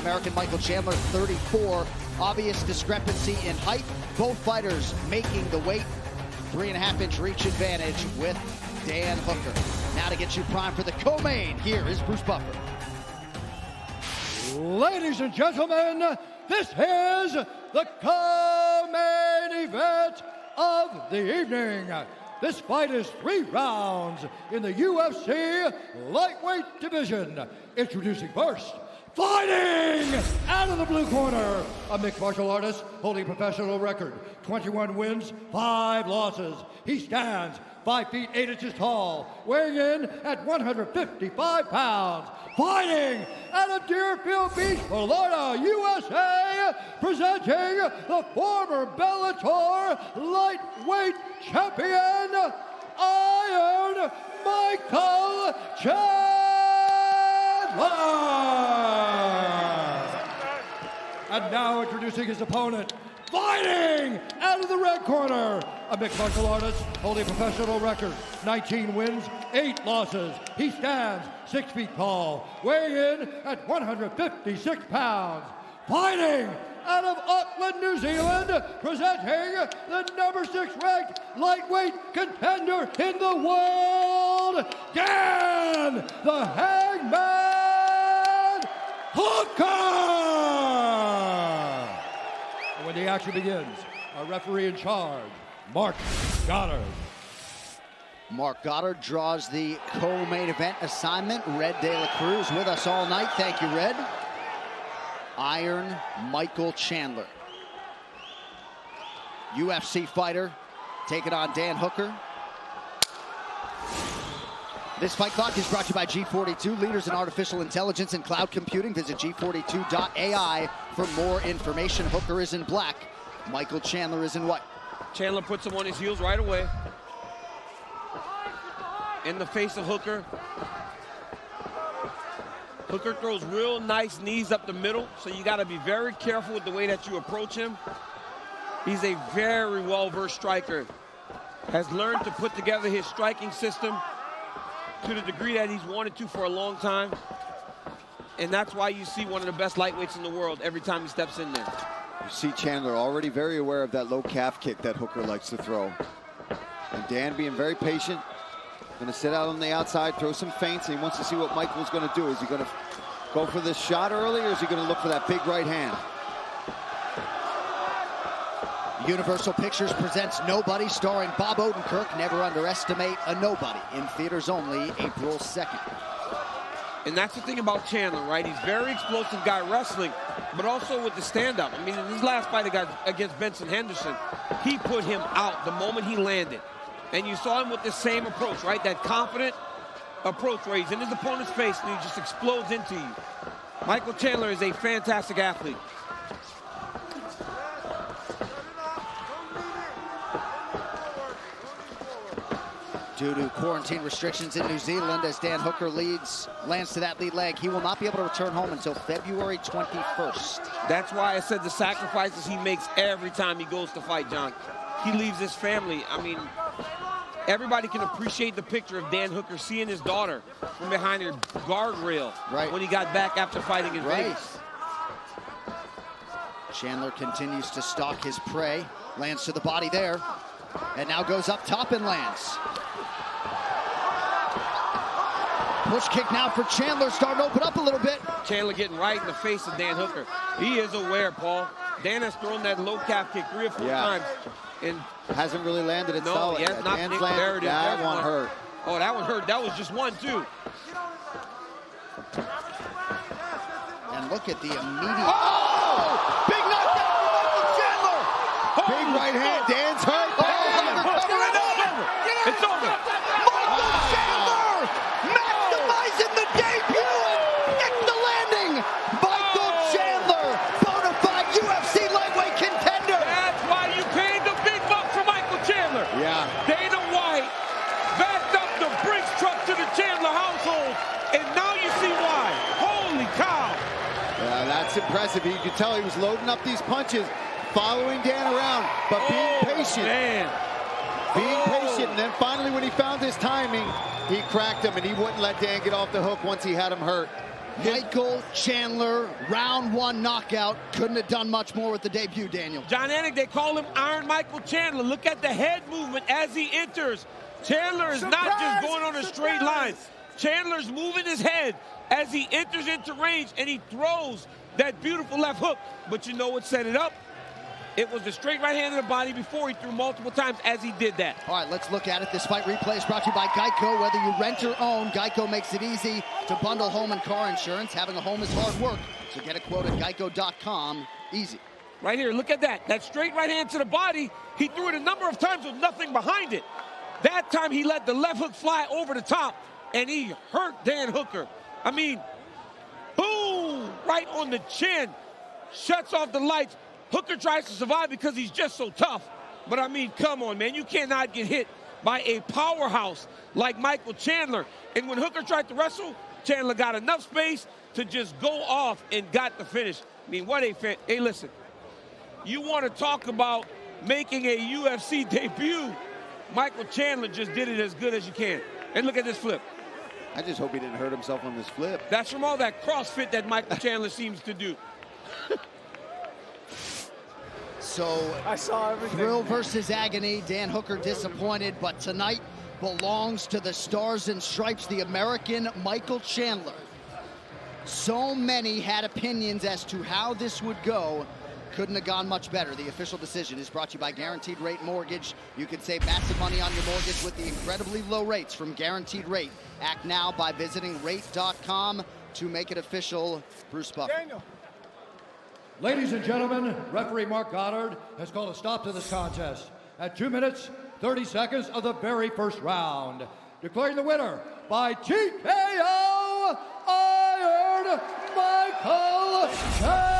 American Michael Chandler, 34. Obvious discrepancy in height. Both fighters making the weight. 3.5-inch reach advantage with Dan Hooker. Now to get you primed for the co-main, here is Bruce Buffer. Ladies and gentlemen, this is the co-main event of the evening. This fight is 3 rounds in the UFC lightweight division. Introducing first, fighting out of the blue corner, a mixed martial artist holding a professional record, 21 wins, 5 losses. He stands 5 feet 8 inches tall, weighing in at 155 pounds. Fighting out of Deerfield Beach, Florida, USA, presenting the former Bellator lightweight champion, Iron Michael Chedler. And now introducing his opponent, fighting out of the red corner, a mixed martial artist holding a professional record, 19 wins, 8 losses. He stands 6 feet tall, weighing in at 156 pounds. Fighting out of Auckland, New Zealand, presenting the number 6 ranked lightweight contender in the world, Dan the Hangman Hooker! And when the action begins, our referee in charge, Mark Goddard. Mark Goddard draws the co-main event assignment. Red De La Cruz with us all night. Thank you, Red. Iron Michael Chandler. UFC fighter taking on Dan Hooker. This fight clock is brought to you by G42, leaders in artificial intelligence and cloud computing. Visit G42.ai for more information. Hooker is in black. Michael Chandler is in white. Chandler puts him on his heels right away. In the face of Hooker. Hooker throws real nice knees up the middle, so you got to be very careful with the way that you approach him. He's a very well-versed striker. Has learned to put together his striking system to the degree that he's wanted to for a long time. And that's why you see one of the best lightweights in the world every time he steps in there. You see Chandler already very aware of that low calf kick that Hooker likes to throw. And Dan being very patient. Going to sit out on the outside, throw some feints, and he wants to see what Michael's going to do. Is he going to go for this shot early, or is he going to look for that big right hand? Universal Pictures presents Nobody, starring Bob Odenkirk. Never underestimate a nobody. In theaters only, April 2nd. And that's the thing about Chandler, right? He's a very explosive guy wrestling, but also with the stand-up. I mean, in his last fight against Benson Henderson, he put him out the moment he landed. And you saw him with the same approach, right? That confident approach where he's in his opponent's face and he just explodes into you. Michael Chandler is a fantastic athlete. Due to quarantine restrictions in New Zealand, as Dan Hooker lands to that lead leg, he will not be able to return home until February 21st. That's why I said the sacrifices he makes every time he goes to fight, John. He leaves his family. I mean, everybody can appreciate the picture of Dan Hooker seeing his daughter from behind her guardrail when he got back after fighting in Vegas. Chandler continues to stalk his prey, lands to the body there, and now goes up top and lands. Push kick now for Chandler, starting to open up a little bit. Chandler getting right in the face of Dan Hooker. He is aware, Paul. Dan has thrown that low calf kick 3 or 4 times. And hasn't really landed it solid. No, not there it is. That one hurt. Oh, that one hurt. That was just one, too. And look at the immediate... Oh! Big knockdown for Michael Chandler! Big right hand. Dan's hurt. It's over. Michael Chandler maximizing the debut and next to landing. Michael Chandler, bona fide UFC lightweight contender. That's why you paid the big bucks for Michael Chandler. Yeah. Dana White backed up the Brinks truck to the Chandler household, and now you see why. Holy cow. Yeah, that's impressive. You could tell he was loading up these punches, following Dan around, but being patient. Man. Being patient, and then finally when he found his timing, he cracked him, and he wouldn't let Dan get off the hook once he had him hurt. Michael Chandler, round 1 knockout. Couldn't have done much more with the debut, Daniel. John Anik, they call him Iron Michael Chandler. Look at the head movement as he enters. Chandler is not just going on a straight line. Chandler's moving his head as he enters into range, and he throws that beautiful left hook. But you know what set it up? It was the straight right hand in the body before he threw multiple times as he did that. All right, let's look at it. This fight replay is brought to you by Geico. Whether you rent or own, Geico makes it easy to bundle home and car insurance. Having a home is hard work, so get a quote at geico.com. Easy. Right here, look at that. That straight right hand to the body, he threw it a number of times with nothing behind it. That time he let the left hook fly over the top, and he hurt Dan Hooker. I mean, boom, right on the chin. Shuts off the lights. Hooker tries to survive because he's just so tough. But I mean, come on, man. You cannot get hit by a powerhouse like Michael Chandler. And when Hooker tried to wrestle, Chandler got enough space to just go off and got the finish. I mean, what a fit. Hey, listen, you want to talk about making a UFC debut? Michael Chandler just did it as good as you can. And look at this flip. I just hope he didn't hurt himself on this flip. That's from all that CrossFit that Michael Chandler seems to do. So, I saw everything. Thrill versus agony. Dan Hooker disappointed, but tonight belongs to the Stars and Stripes, the American Michael Chandler. So many had opinions as to how this would go. Couldn't have gone much better. The official decision is brought to you by Guaranteed Rate Mortgage. You can save massive money on your mortgage with the incredibly low rates from Guaranteed Rate. Act now by visiting rate.com to make it official. Bruce Buffer. Daniel. Ladies and gentlemen, referee Mark Goddard has called a stop to this contest at 2 minutes, 30 seconds of the very first round. Declaring the winner by TKO, Iron Michael Chandler.